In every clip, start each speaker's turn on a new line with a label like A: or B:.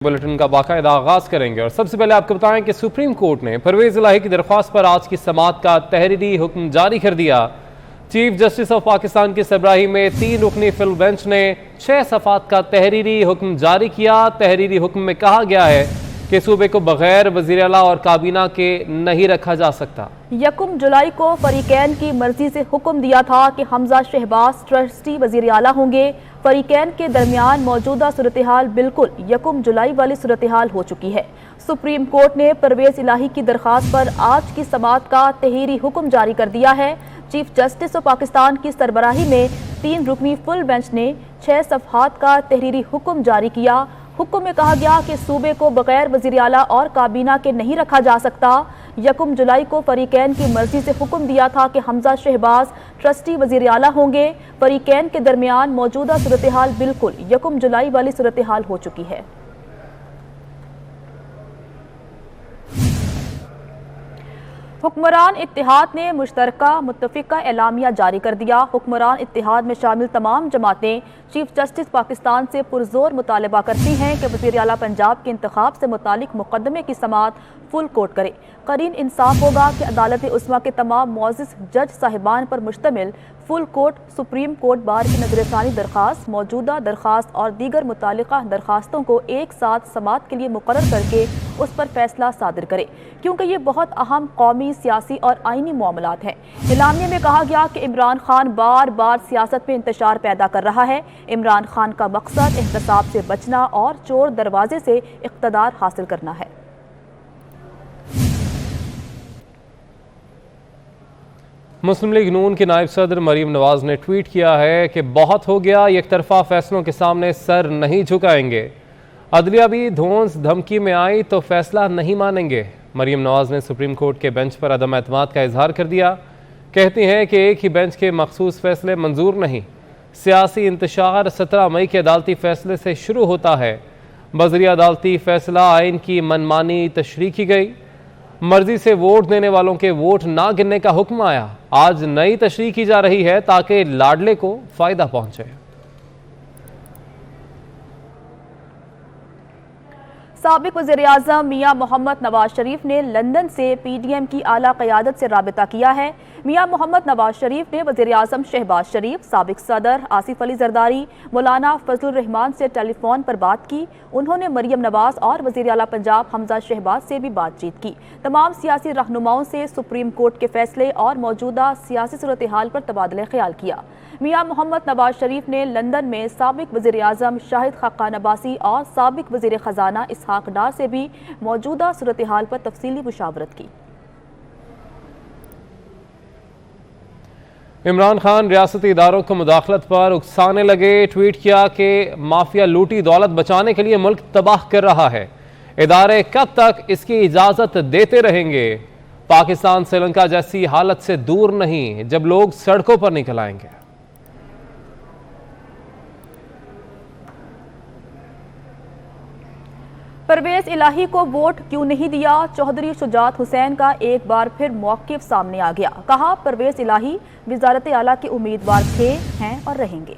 A: Bulletin का बाकायदा आगाज करेंगे और सबसे पहले आपको बताएं कि सुप्रीम कोर्ट ने परवेज इलाही की दरख्वास्त पर आज की समाअत का तहरीरी हुक्म जारी कर दिया। चीफ जस्टिस ऑफ पाकिस्तान की सरबराही में 3 रुकनी फुल बेंच ने 6 सफ़ात का तहरीरी हुक्म जारी किया। तहरीरी हुक्म में कहा गया है कि सूबे को बगैर वज़ीर आला और काबीना के नहीं रखा जा सकता।
B: 1 जुलाई को फरीकैन की मर्जी से हुक्म दिया था कि हमजा शहबाज ट्रस्टी वज़ीर आला होंगे। फरीकैन के दरमियान मौजूदा सूरत हाल बिल्कुल 1 जुलाई वाली सूरत हाल हो चुकी है। सुप्रीम कोर्ट ने परवेज इलाही की दरख्वास्त पर आज की समाअत का तहरीरी हुक्म जारी कर दिया है। चीफ जस्टिस ऑफ पाकिस्तान की सरबराही में 3 रुकनी फुल बेंच ने 6 सफ़हात का तहरीरी हुक्म जारी किया। हुक्म में कहा गया कि सूबे को बगैर वज़ीर आला और काबीना के नहीं रखा जा सकता। 1 जुलाई को फरीकैन की मर्जी से हुक्म दिया था कि हमजा शहबाज ट्रस्टी वज़ीर आला होंगे। फरीकैन के दरमियान मौजूदा सूरत हाल बिल्कुल 1 जुलाई वाली सूरत हाल हो चुकी है। हुक्मरान इत्तेहाद ने मुश्तरका मुत्तफ़िका एलामिया जारी कर दिया। हुक्मरान इत्तेहाद में शामिल तमाम जमातें चीफ जस्टिस पाकिस्तान से पुरजोर मुतालबा करती हैं कि वज़ीर आला पंजाब के इंतखाब से मुतालिक मुकदमे की समाअत फुल कोर्ट करे। करीन इंसाफ होगा कि अदालत उस्मा के तमाम मुअज़्ज़ज़ जज साहिबान पर मुश्तमिल full court supreme court bar की नज़रसानी दरख्वास्त, मौजूदा दरख्वास्त और दीगर मुतालिका दरख्वास्तों को एक साथ समाअत के लिए मुकर्रर करके उस पर फैसला सादिर करे, क्योंकि ये बहुत अहम कौमी, सियासी और आइनी मामलात हैं। इलामिया में कहा गया कि इमरान खान बार बार सियासत में इंतशार पैदा कर रहा है। इमरान खान का मकसद एहतसाब से बचना और चोर दरवाजे से इक़्तिदार हासिल करना है।
A: मुस्लिम लीग नून के नायब सदर मरीम नवाज ने ट्वीट किया है कि बहुत हो गया, एक तरफा फैसलों के सामने सर नहीं झुकाएंगे। अदलिया भी धौंस धमकी में आई तो फैसला नहीं मानेंगे। मरीम नवाज ने सुप्रीम कोर्ट के बेंच पर अदम एतमाद का इजहार कर दिया। कहती हैं कि एक ही बेंच के मखसूस फैसले मंजूर नहीं। सियासी इंतशार 17 मई के अदालती फैसले से शुरू होता है। बजरिया अदालती फैसला आइन की मनमानी तशरीह की गई। मर्जी से वोट देने वालों के वोट ना गिनने का हुक्म आया। आज नई तशरीह की जा रही है ताकि लाडले को फायदा पहुंचे।
B: साबिक वज़ीर-ए-आज़म मियां मोहम्मद नवाज शरीफ ने लंदन से PDM की आला क़यादत से राबिता किया है। मियां मोहम्मद नवाज शरीफ ने वज़ीर-ए-आज़म शहबाज शरीफ, साबिक सदर आसिफ अली जरदारी, मौलाना फजलुर रहमान से टेलीफोन पर बात की। उन्होंने मरियम नवाज और वज़ीर आला पंजाब हमजा शहबाज से भी बातचीत की। तमाम सियासी रहनुमाओं से सुप्रीम कोर्ट के फैसले और मौजूदा सियासी सूरत हाल पर तबादला ख्याल किया। मियां मोहम्मद नवाज शरीफ ने लंदन में साबिक वज़ीर-ए-आज़म शाहिद खाकान अब्बासी और साबिक वज़ीर ख़जाना इसहाक डार से भी मौजूदा सूरत हाल पर तफसीली मुशावरत की।
A: इमरान खान रियासती इदारों को मुदाखलत पर उकसाने लगे। ट्वीट किया कि माफिया लूटी दौलत बचाने के लिए मुल्क तबाह कर रहा है। इदारे कब तक इसकी इजाजत देते रहेंगे? पाकिस्तान श्रीलंका जैसी हालत से दूर नहीं जब लोग सड़कों पर निकल आएंगे।
B: परवेज इलाही को वोट क्यों नहीं दिया? चौधरी शुजात हुसैन का एक बार फिर मौक़िफ़ सामने आ गया। कहा, परवेज इलाही वज़ारत आला के उम्मीदवार थे, हैं और रहेंगे।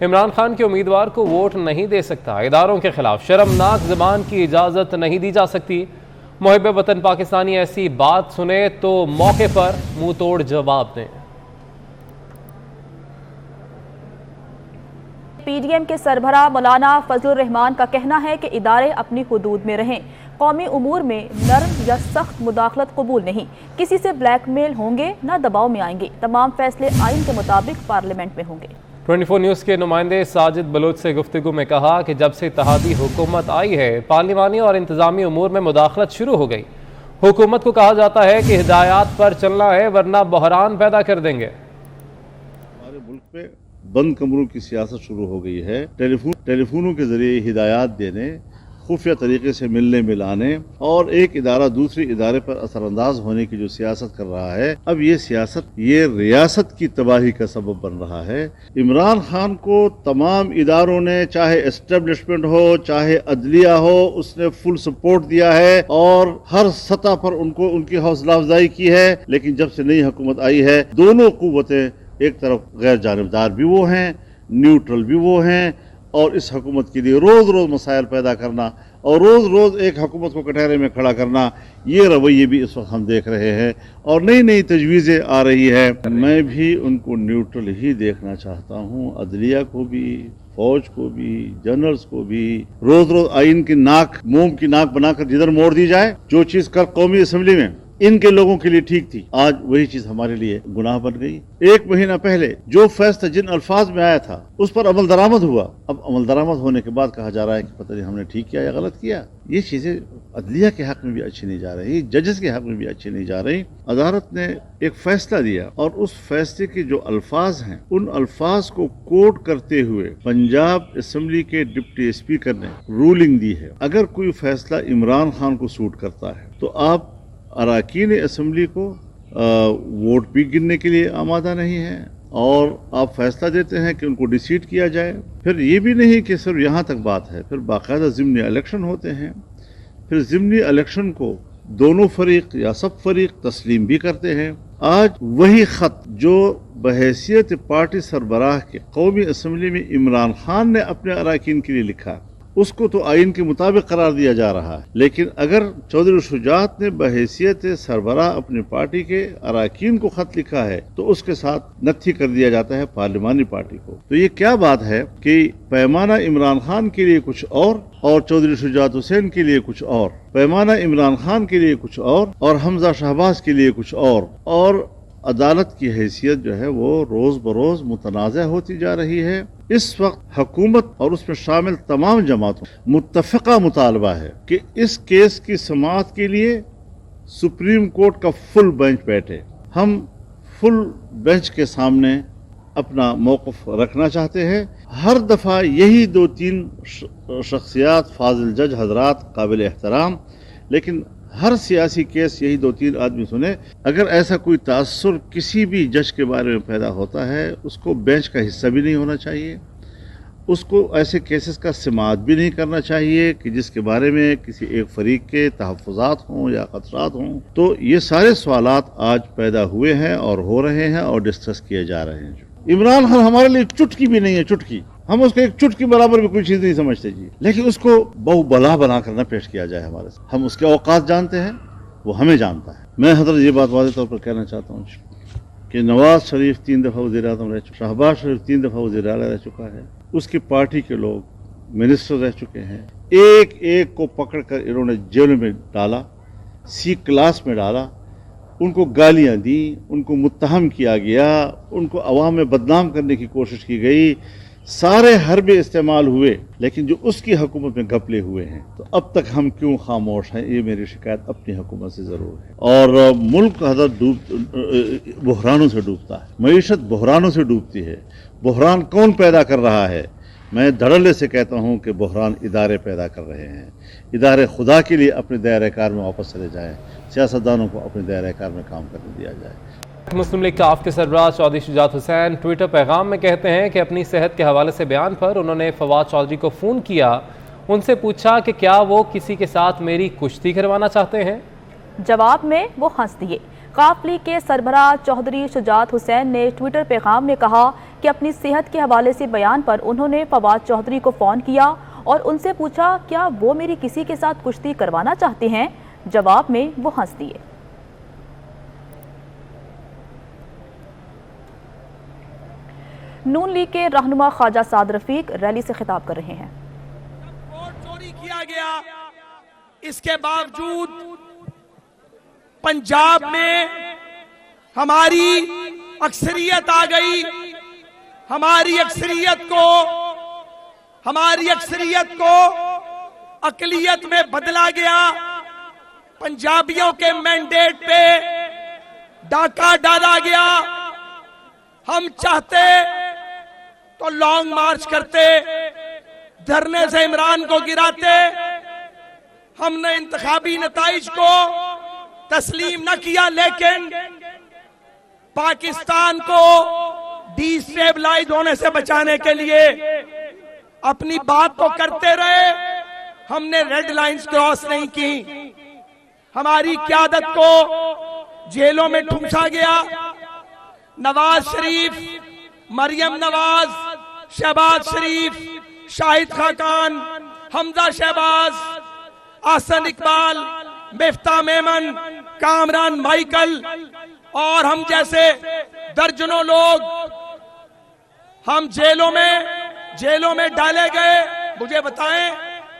A: इमरान खान के उम्मीदवार को वोट नहीं दे सकता। इदारों के खिलाफ शर्मनाक ज़बान की इजाज़त नहीं दी जा सकती। मुहिब वतन पाकिस्तानी ऐसी बात सुने तो मौके पर मुंह तोड़ जवाब दें।
B: PDM के सरबराह मौलाना फजलुर रहमान का कहना है कि इदारे अपनी हुदूद में रहें। कौमी उमूर में नरम या सख्त मुदाखलत कबूल नहीं। किसी से ब्लैकमेल होंगे ना दबाव में आएंगे। तमाम फैसले आइन के मुताबिक पार्लियामेंट में होंगे।
A: 24 न्यूज़ के नुमाइंदे साजिद बलोच से गुफ्तगू में कहा कि जब से इत्तेहादी हुकूमत आई है पार्लिमानी और इंतजामी उमूर में मुदाखलत शुरू हो गई। हुकूमत को कहा जाता है कि हिदायत पर चलना है वरना बहरान पैदा कर देंगे।
C: हमारे मुल्क पे बंद कमरों की सियासत शुरू हो गई है। टेलीफोनों के जरिए हिदायत देने, खुफिया तरीके से मिलने मिलाने और एक इदारा दूसरे इदारे पर असरअंदाज होने की जो सियासत कर रहा है, अब ये सियासत ये रियासत की तबाही का सबब बन रहा है। इमरान खान को तमाम इदारों ने, चाहे एस्टेब्लिशमेंट हो चाहे अदलिया हो, उसने फुल सपोर्ट दिया है और हर सतह पर उनको उनकी हौसला अफजाई की है। लेकिन जब से नई हुकूमत आई है, दोनों कुव्वतें, एक तरफ गैर जानिबदार भी वो हैं, न्यूट्रल भी वो हैं और इस हुकूमत के लिए रोज़ रोज़ मसाइल पैदा करना और रोज रोज एक हुकूमत को कटहरे में खड़ा करना, ये रवैये भी इस वक्त हम देख रहे हैं और नई नई तजवीज़ें आ रही है। मैं भी उनको न्यूट्रल ही देखना चाहता हूँ, अदलिया को भी, फौज को भी, जनरल्स को भी। रोज रोज आइन की नाक, मोम की नाक बनाकर जिधर मोड़ दी जाए, जो चीज कल कौमी असम्बली में इनके लोगों के लिए ठीक थी, आज वही चीज हमारे लिए गुनाह बन गई। एक महीना पहले जो फैसला जिन अल्फाज में आया था उस पर अमल दरामद हुआ, अब अमल दरामद होने के बाद कहा जा रहा है कि पता नहीं हमने ठीक किया या गलत किया। ये चीजें अदलिया के हक में भी अच्छी नहीं जा रही, जजेस के हक में भी अच्छी नहीं जा रही। अदालत ने एक फैसला दिया और उस फैसले के जो अल्फाज हैं उन अल्फाज को कोट करते हुए पंजाब असम्बली के डिप्टी स्पीकर ने रूलिंग दी है, अगर कोई फैसला इमरान खान को सूट करता है तो आप अरकान असम्बली को वोट भी गिनने के लिए आमादा नहीं है और आप फैसला देते हैं कि उनको डिसीट किया जाए। फिर ये भी नहीं कि सिर्फ यहाँ तक बात है, फिर बाकायदा ज़िमनी इलेक्शन होते हैं, फिर ज़िमनी इलेक्शन को दोनों फरीक या सब फरीक तस्लीम भी करते हैं। आज वही ख़त जो बहैसियत पार्टी सरबराह के कौमी असम्बली में इमरान खान ने अपने अरकान के लिए लिखा, उसको तो आइन के मुताबिक करार दिया जा रहा है, लेकिन अगर चौधरी शुजात ने बहैसियत सरबराह अपनी पार्टी के अरकान को खत लिखा है तो उसके साथ नत्थी कर दिया जाता है पार्लिमानी पार्टी को। तो ये क्या बात है कि पैमाना इमरान खान के लिए कुछ और चौधरी शुजात हुसैन के लिए कुछ और, पैमाना इमरान खान के लिए कुछ और हमजा शहबाज के लिए कुछ और अदालत की हैसियत जो है वो रोज बरोज मुतनाज़ होती जा रही है। इस वक्त हुकूमत और उसमें शामिल तमाम जमातों मुत्तफ़िक़ा मुतालबा है कि इस केस की समाअत के लिए सुप्रीम कोर्ट का फुल बेंच बैठे। हम फुल बेंच के सामने अपना मौक़िफ़ रखना चाहते हैं। हर दफ़ा यही 2-3 शख्सियात, फाजिल जज हजरात काबिल एहतराम, लेकिन हर सियासी केस यही 2-3 आदमी सुने। अगर ऐसा कोई तासुर किसी भी जज के बारे में पैदा होता है उसको बेंच का हिस्सा भी नहीं होना चाहिए, उसको ऐसे केसेस का समाअत भी नहीं करना चाहिए कि जिसके बारे में किसी एक फरीक के तहफ़्फ़ुज़ात हों या ख़तरात हों। तो ये सारे सवालात आज पैदा हुए हैं और हो रहे हैं और डिस्कस किए जा रहे हैं। इमरान खान हमारे लिए चुटकी भी नहीं है, चुटकी, हम उसको एक चुटकी बराबर भी कोई चीज नहीं समझते जी, लेकिन उसको बहु बला बनाकर न पेश किया जाए हमारे साथ। हम उसके औकात जानते हैं, वो हमें जानता है। मैं हजरत ये बात वाज़ेह तौर पर कहना चाहता हूँ कि नवाज शरीफ 3 दफ़ा वज़ीर-ए-आज़म रह चुका, शहबाज शरीफ 3 दफ़ा वज़ीर-ए-आला रह चुका है, उसकी पार्टी के लोग मिनिस्टर रह चुके हैं। एक एक को पकड़ कर इन्होंने जेल में डाला, सी क्लास में डाला, उनको गालियां दी, उनको मुत्तहम किया गया, उनको अवाम में बदनाम करने की कोशिश की गई, सारे हरबे इस्तेमाल हुए, लेकिन जो उसकी हुकूमत में घपले हुए हैं। तो अब तक हम क्यों खामोश हैं, ये मेरी शिकायत अपनी हुकूमत से ज़रूर है। और मुल्क हज़रत बहरानों से डूबता है, मईशत बहरानों से डूबती है। बहरान कौन पैदा कर रहा है? मैं धड़ल्ले से कहता हूँ कि बहरान इदारे पैदा कर रहे हैं। इदारे खुदा के लिए अपने दायरे कार में वापस चले जाएँ, सियासतदानों को अपने दायरे कार में काम करने दिया जाए।
A: मुस्लिम लीग काफ के सरबराह चौधरी शुजात हुसैन ट्विटर पैगाम में कहते हैं कि अपनी सेहत के हवाले से बयान पर उन्होंने फवाद चौधरी को फ़ोन किया, उनसे पूछा कि क्या वो किसी के साथ मेरी कुश्ती करवाना चाहते हैं।
B: जवाब में वो हंस दिए। काफ लीग के सरबराह चौधरी शुजात हुसैन ने ट्विटर पैगाम में कहा कि अपनी सेहत के हवाले से बयान पर उन्होंने फवाद चौधरी को फ़ोन किया और उनसे पूछा क्या वो मेरी किसी के साथ कुश्ती करवाना चाहते हैं। जवाब में वो हंस दिए। नून लीग के रहनुमा ख्वाजा साद रफीक रैली से खिताब कर रहे हैं।
D: वोट चोरी किया गया, इसके बावजूद पंजाब में हमारी अक्सरियत आ गई। हमारी अक्सरियत को अकलियत में बदला गया। पंजाबियों के मैंडेट पे डाका डाला गया। हम चाहते तो लॉन्ग मार्च करते, धरने से इमरान को गिराते। हमने इंतखाबी नताइज को तस्लीम न किया, लेकिन पाकिस्तान को डिस्टेबलाइज होने से बचाने के लिए अपनी बात तो करते रहे। हमने रेड लाइंस क्रॉस नहीं की। हमारी क़यादत को जेलों में ठूंसा गया। नवाज शरीफ, मरियम नवाज, शहबाज शरीफ, शाहिद खाकान, हमजा शहबाज, आसन इकबाल, मिफ्ता मेमन, कामरान माइकल और हम जैसे दर्जनों लोग हम जेलों में डाले गए। मुझे बताएं,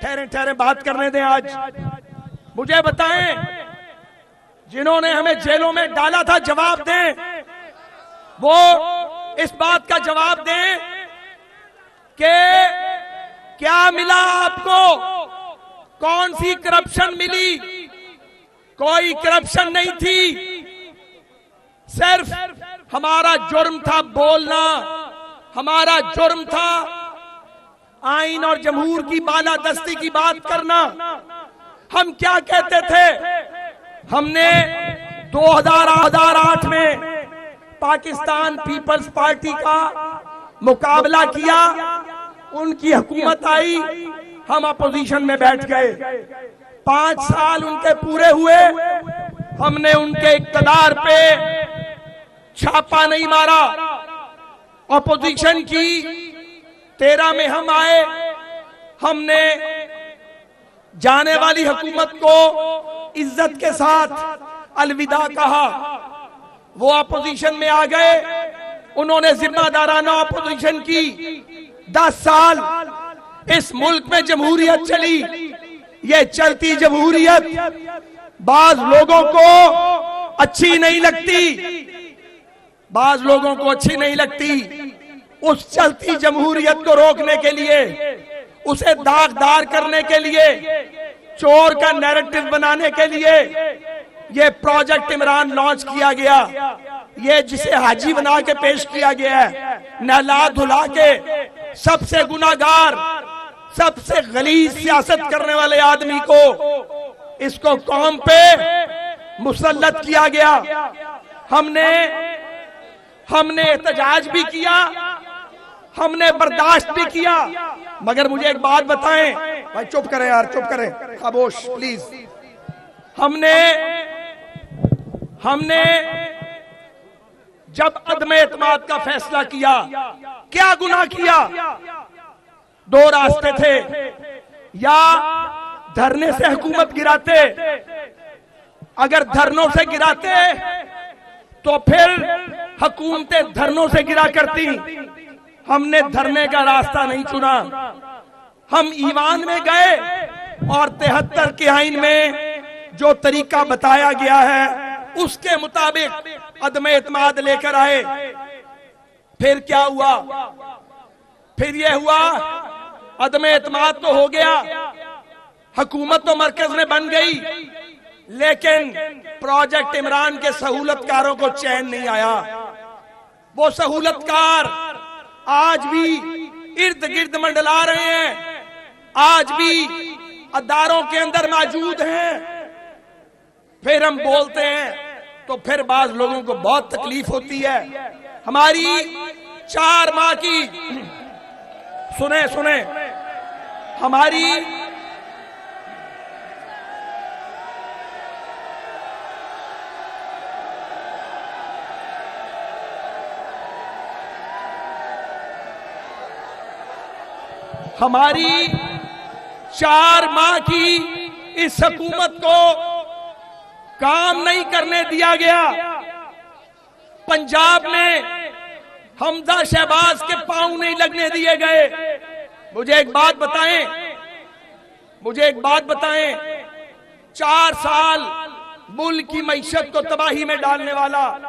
D: ठहरे बात करने दें। आज मुझे बताएं, जिन्होंने हमें जेलों में डाला था, जवाब दें। वो इस बात का जवाब दें कि क्या मिला आपको, कौन सी करप्शन मिली? कोई करप्शन नहीं थी, सिर्फ हमारा जुर्म था बोलना, हमारा जुर्म था आइन और जमहूर की बालादस्ती की बात करना। हम क्या कहते थे? हमने 2008 में पाकिस्तान पीपल्स पार्टी का मुकाबला किया, उनकी हुकूमत आई, हम अपोजिशन में बैठ गए। 5 साल उनके पूरे हुए, हमने उनके इक़्तिदार पे छापा नहीं मारा। अपोजिशन की 13 में हम आए, हमने जाने वाली हुकूमत को इज्जत के साथ अलविदा कहा। वो अपोजिशन में आ गए, उन्होंने जिम्मेदाराना अपोजिशन की। 10 साल इस मुल्क में जमहूरियत चली। ये चलती जमहूरियत बाज लोगों को अच्छी नहीं लगती, बाज लोगों को अच्छी नहीं लगती। उस चलती जमहूरियत को रोकने के लिए, उसे दागदार करने के लिए, चोर का नैरेटिव बनाने के लिए ये प्रोजेक्ट इमरान लॉन्च किया गया। ये जिसे हाजी बना के पेश किया गया है, नहला धुला के सबसे गुनाहगार, सबसे गलीज सियासत करने वाले आदमी को, इसको कौम पे मुसल्लत किया गया। हमने एहतजाज भी किया, हमने बर्दाश्त भी किया। मगर मुझे एक बात बताएं, भाई चुप करें यार, चुप करें, खामोश प्लीज। हमने जब अदम एतमाद का फैसला किया, क्या गुनाह किया? 2 रास्ते थे, या धरने से हुकूमत गिराते। अगर धरनों से गिराते तो फिर हुकूमतें धरनों से गिरा करती। हमने धरने का रास्ता नहीं चुना, हम ईवान में गए और 73 के आईन में जो तरीका बताया गया है उसके मुताबिक अदम एतमाद लेकर आए। फिर क्या हुआ? फिर यह हुआ, अदम एतमाद तो हो गया, हुकूमत तो मरकज में बन गई, लेकिन प्रोजेक्ट इमरान के सहूलतकारों को चैन नहीं आया। वो सहूलतकार आज भी इर्द गिर्द मंडला रहे हैं, आज भी अदारों के अंदर मौजूद हैं। फिर हम बोलते हैं तो फिर बाज लोगों को बहुत तकलीफ होती है। हमारी 4 माह की, सुने हमारी 4 माह की इस हुकूमत को काम नहीं करने दिया गया। पंजाब में हमजा शहबाज के पांव नहीं लगने दिए गए। मुझे एक बात बताएं, 4 साल मुल्क की मईशत को तबाही में डालने वाला,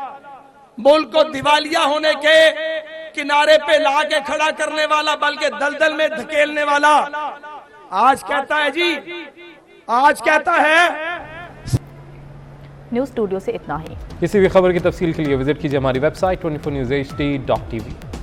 D: मुल्क को दिवालिया होने के किनारे पे ला के खड़ा करने वाला, बल्कि दलदल में धकेलने वाला, आज कहता है।
B: न्यूज़ स्टूडियो से इतना ही।
A: किसी भी खबर की तफसील के लिए विजिट कीजिए हमारी वेबसाइट 24newshd.tv।